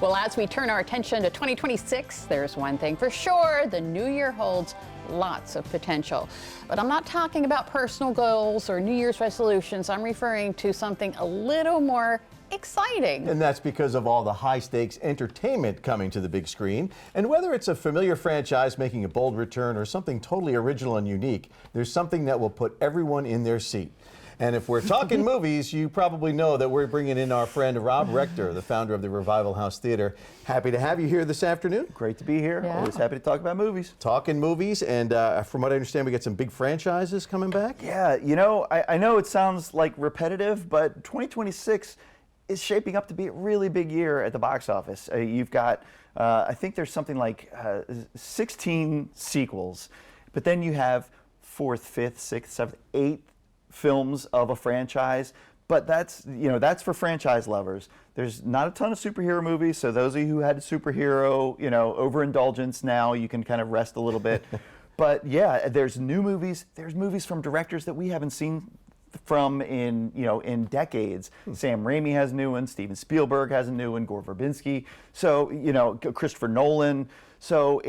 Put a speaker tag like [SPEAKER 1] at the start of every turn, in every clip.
[SPEAKER 1] Well, as we turn our attention to 2026, there's one thing for sure: the new year holds lots of potential. But I'm not talking about personal goals or New Year's resolutions. I'm referring to something a little more exciting.
[SPEAKER 2] And that's because of all the high-stakes entertainment coming to the big screen. And whether it's a familiar franchise making a bold return or something totally original and unique, there's something that will put everyone in their seat. And if we're talking movies, you probably know that we're bringing in our friend Rob Rector, the founder of the Revival House Theater. Happy to have you here this afternoon.
[SPEAKER 3] Great to be here.
[SPEAKER 1] Yeah.
[SPEAKER 3] Always happy to talk about movies.
[SPEAKER 2] Talking movies, and from what I understand, we got some big franchises coming back.
[SPEAKER 3] Yeah, you know, I know it sounds like repetitive, but 2026 is shaping up to be a really big year at the box office. You've got, I think there's something like 16 sequels, but then you have 4th, 5th, 6th, 7th, 8th films of a franchise, but that's for franchise lovers. There's not a ton of superhero movies, so those of you who had a superhero, overindulgence, now you can kind of rest a little bit. But yeah, there's new movies. There's movies from directors that we haven't seen from in decades. Sam Raimi has a new one, Steven Spielberg has a new one, Gore Verbinski, so Christopher Nolan. So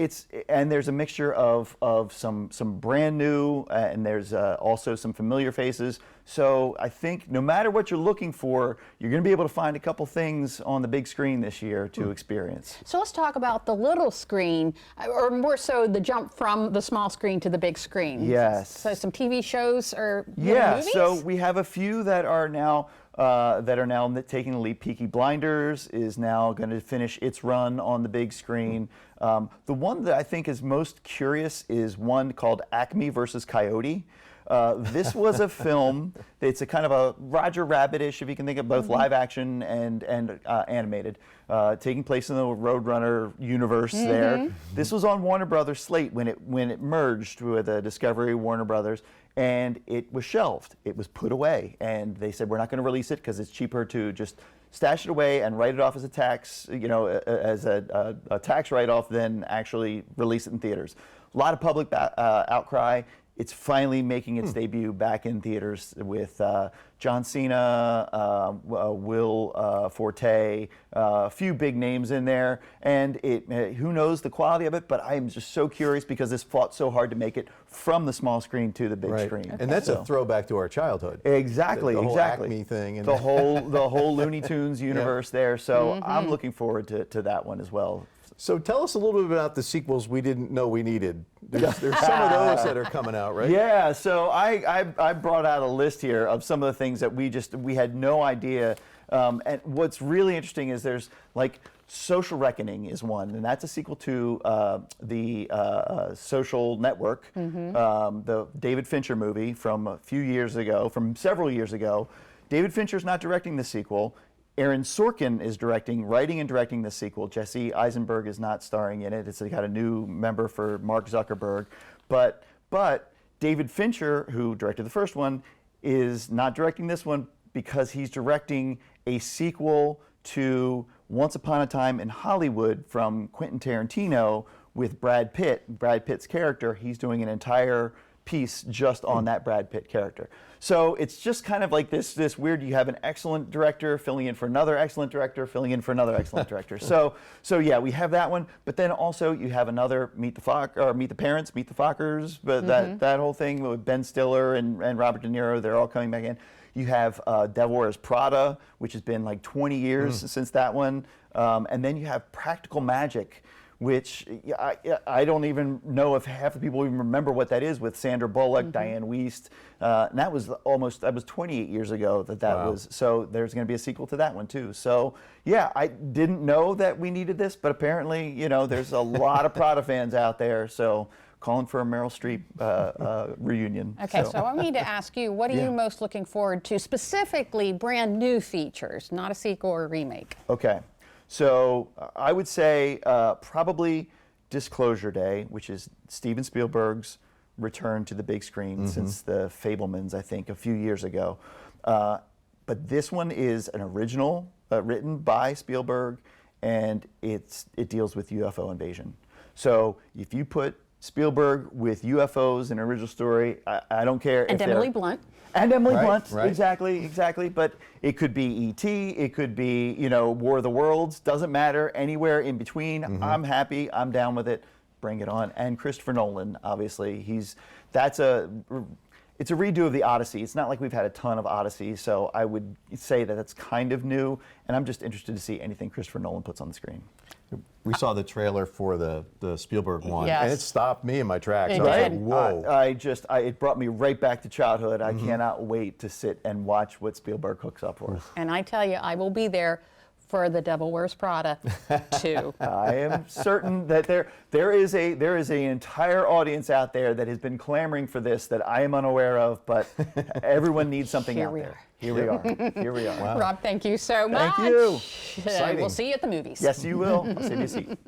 [SPEAKER 3] there's a mixture of some brand new, and there's also some familiar faces. So I think no matter what you're looking for, you're going to be able to find a couple things on the big screen this year to experience.
[SPEAKER 1] So let's talk about the little screen, or more so the jump from the small screen to the big screen.
[SPEAKER 3] Yes.
[SPEAKER 1] So some TV shows or movies?
[SPEAKER 3] So we have a few that are now taking the lead. Peaky Blinders is now going to finish its run on the big screen. The one that I think is most curious is one called Acme versus Coyote. This was a film. It's a kind of a Roger Rabbit-ish, if you can think of both live action and animated, taking place in the Roadrunner universe. There, this was on Warner Brothers slate when it merged with Discovery Warner Brothers, and it was shelved. It was put away, and they said, we're not going to release it because it's cheaper to just stash it away and write it off as a tax, as a tax write-off, than actually release it in theaters. A lot of public outcry. It's finally making its debut back in theaters with John Cena, Will Forte, a few big names in there, and who knows the quality of it, but I am just so curious because this fought so hard to make it from the small screen to the big screen.
[SPEAKER 2] Okay. And that's a throwback to our childhood.
[SPEAKER 3] Exactly,
[SPEAKER 2] the whole
[SPEAKER 3] exactly.
[SPEAKER 2] Acme thing. And
[SPEAKER 3] the whole Looney Tunes universe there, so I'm looking forward to that one as well.
[SPEAKER 2] So tell us a little bit about the sequels we didn't know we needed. There's some of those that are coming out, right?
[SPEAKER 3] Yeah, so I brought out a list here of some of the things that we had no idea. And what's really interesting is there's like Social Reckoning is one, and that's a sequel to the Social Network, the David Fincher movie from several years ago. David Fincher's not directing the sequel. Aaron Sorkin is writing and directing the sequel. Jesse Eisenberg is not starring in it. It's got a new member for Mark Zuckerberg. But David Fincher, who directed the first one, is not directing this one because he's directing a sequel to Once Upon a Time in Hollywood from Quentin Tarantino with Brad Pitt. Brad Pitt's character, he's doing an entire piece just on that Brad Pitt character. So it's just kind of like this weird, you have an excellent director filling in for another excellent director, filling in for another excellent director. So yeah, we have that one, but then also you have another Meet the Parents, Meet the Fockers, but that whole thing with Ben Stiller and Robert De Niro, they're all coming back in. You have Devil Wears Prada, which has been like 20 years since that one. And then you have Practical Magic, which I don't even know if half the people even remember what that is, with Sandra Bullock, Diane Wiest. And that was 28 years ago that
[SPEAKER 2] Wow.
[SPEAKER 3] was. So there's going to be a sequel to that one too. So yeah, I didn't know that we needed this, but apparently, there's a lot of Prada fans out there. So calling for a Meryl Streep reunion.
[SPEAKER 1] Okay, so I need to ask you, what are you most looking forward to, specifically brand new features, not a sequel or a remake?
[SPEAKER 3] Okay. So I would say probably Disclosure Day, which is Steven Spielberg's return to the big screen since The Fabelmans, I think, a few years ago. But this one is an original written by Spielberg, and it deals with UFO invasion. So if you put Spielberg with UFOs, an original story. I don't care.
[SPEAKER 1] And
[SPEAKER 3] if
[SPEAKER 1] Emily
[SPEAKER 3] they're-
[SPEAKER 1] Blunt.
[SPEAKER 3] And Emily
[SPEAKER 2] Right,
[SPEAKER 3] Blunt,
[SPEAKER 2] right.
[SPEAKER 3] exactly. But it could be E.T., it could be, War of the Worlds, doesn't matter, anywhere in between. I'm happy, I'm down with it, bring it on. And Christopher Nolan, obviously, it's a redo of the Odyssey. It's not like we've had a ton of Odyssey, so I would say that that's kind of new, and I'm just interested to see anything Christopher Nolan puts on the screen.
[SPEAKER 2] We saw the trailer for the Spielberg one,
[SPEAKER 1] Yes.
[SPEAKER 2] and it stopped me in my tracks.
[SPEAKER 1] It
[SPEAKER 2] I was like,
[SPEAKER 1] did.
[SPEAKER 2] whoa.
[SPEAKER 3] It brought me right back to childhood. I cannot wait to sit and watch what Spielberg hooks up for us.
[SPEAKER 1] And I tell you, I will be there for The Devil Wears Prada too.
[SPEAKER 3] I am certain that there is an entire audience out there that has been clamoring for this that I am unaware of, but everyone needs something
[SPEAKER 1] Here
[SPEAKER 3] out
[SPEAKER 1] we
[SPEAKER 3] there.
[SPEAKER 1] are.
[SPEAKER 3] Here we are. Here we are.
[SPEAKER 1] Rob, thank you so much.
[SPEAKER 3] Thank you.
[SPEAKER 1] We'll see you at the movies.
[SPEAKER 3] Yes, you will. I'll save you a seat.